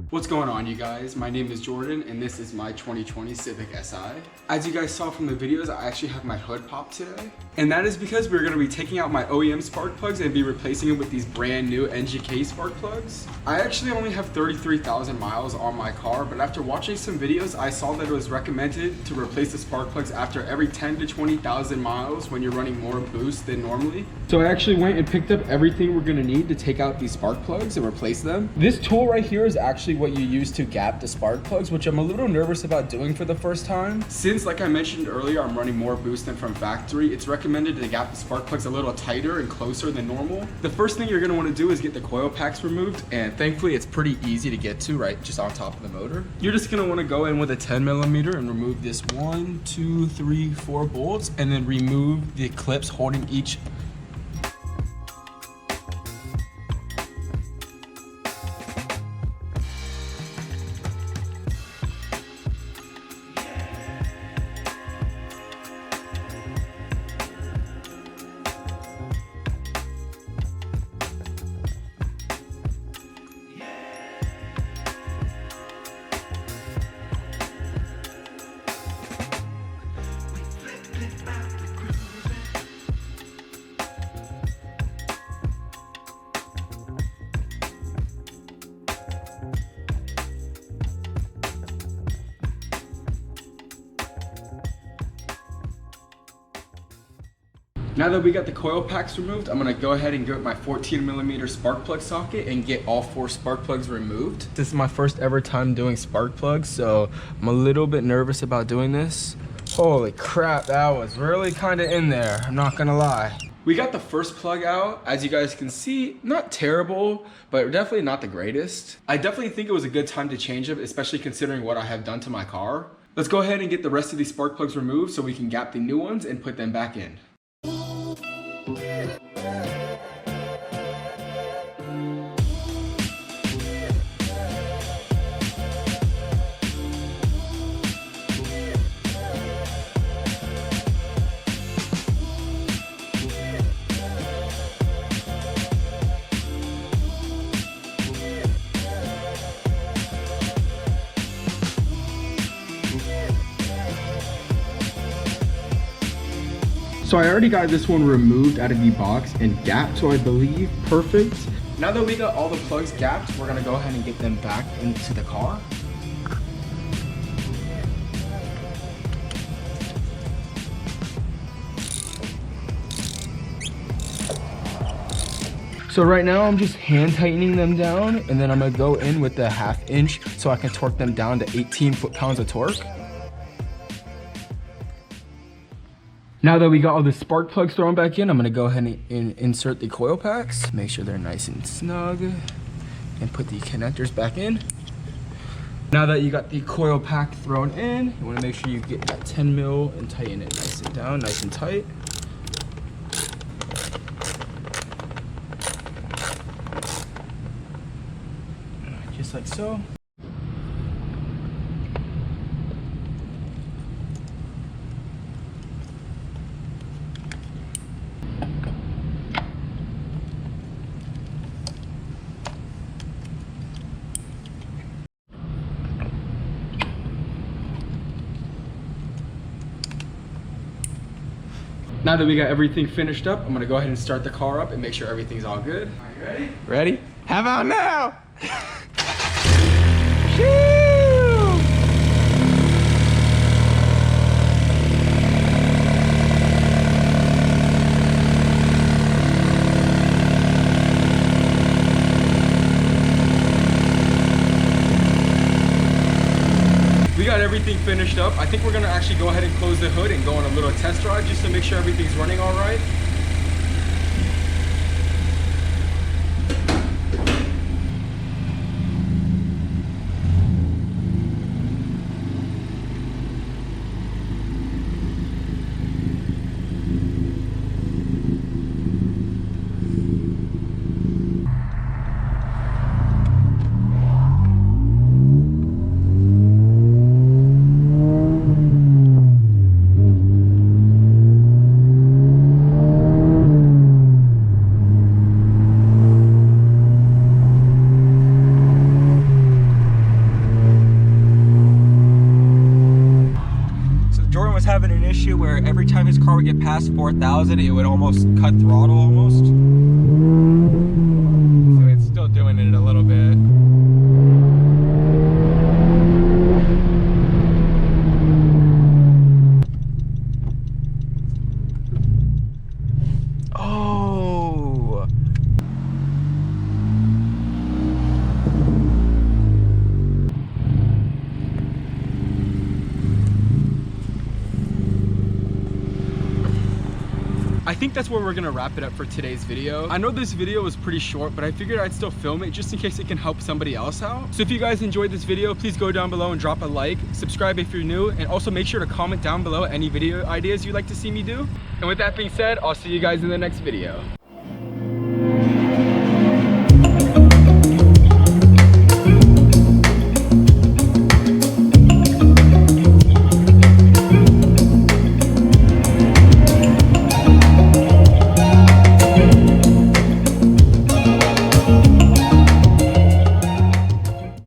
What's going on, you guys? My name is Jordan and this is my 2020 Civic SI. As you guys saw from the videos, I actually have my hood popped today. And that is because we're going to be taking out my OEM Spark Plugs and be replacing it with these brand new NGK Spark Plugs. I actually only have 33,000 miles on my car, but after watching some videos, I saw that it was recommended to replace the Spark Plugs after every 10 to 20,000 miles when you're running more boost than normally. So I actually went and picked up everything we're going to need to take out these Spark Plugs and replace them. This tool right here is actually what you use to gap the spark plugs, which I'm a little nervous about doing for the first time. Since, like I mentioned earlier, I'm running more boost than from factory, it's recommended to gap the spark plugs a little tighter and closer than normal. The first thing you're going to want to do is get the coil packs removed, and thankfully it's pretty easy to get to, right just on top of the motor. You're just going to want to go in with a 10mm and remove this 1, 2, 3, 4 bolts, and then remove the clips holding each. Now that we got the coil packs removed, I'm gonna go ahead and get my 14mm spark plug socket and get all 4 spark plugs removed. This is my first ever time doing spark plugs, so I'm a little bit nervous about doing this. Holy crap, that was really kind of in there, I'm not gonna lie. We got the first plug out. As you guys can see, not terrible, but definitely not the greatest. I definitely think it was a good time to change them, especially considering what I have done to my car. Let's go ahead and get the rest of these spark plugs removed so we can gap the new ones and put them back in. So I already got this one removed out of the box and gapped, so I believe perfect. Now that we got all the plugs gapped, we're gonna go ahead and get them back into the car. So right now I'm just hand tightening them down, and then I'm gonna go in with the 1/2 inch so I can torque them down to 18 foot-pounds of torque. Now that we got all the spark plugs thrown back in, I'm gonna go ahead and insert the coil packs. Make sure they're nice and snug and put the connectors back in. Now that you got the coil pack thrown in, you wanna make sure you get that 10mm and tighten it nice and down, nice and tight. Just like so. Now that we got everything finished up, I'm gonna go ahead and start the car up and make sure everything's all good. Are you ready? Ready? How about now? Got everything finished up. I think we're gonna actually go ahead and close the hood and go on a little test drive just to make sure everything's running all right. issue where every time his car would get past 4,000, it would almost cut throttle almost. So it's still doing it a little bit. I think that's where we're gonna wrap it up for today's video. I know this video was pretty short, but I figured I'd still film it just in case it can help somebody else out. So if you guys enjoyed this video, please go down below and drop a like, subscribe if you're new, and also make sure to comment down below any video ideas you'd like to see me do. And with that being said, I'll see you guys in the next video.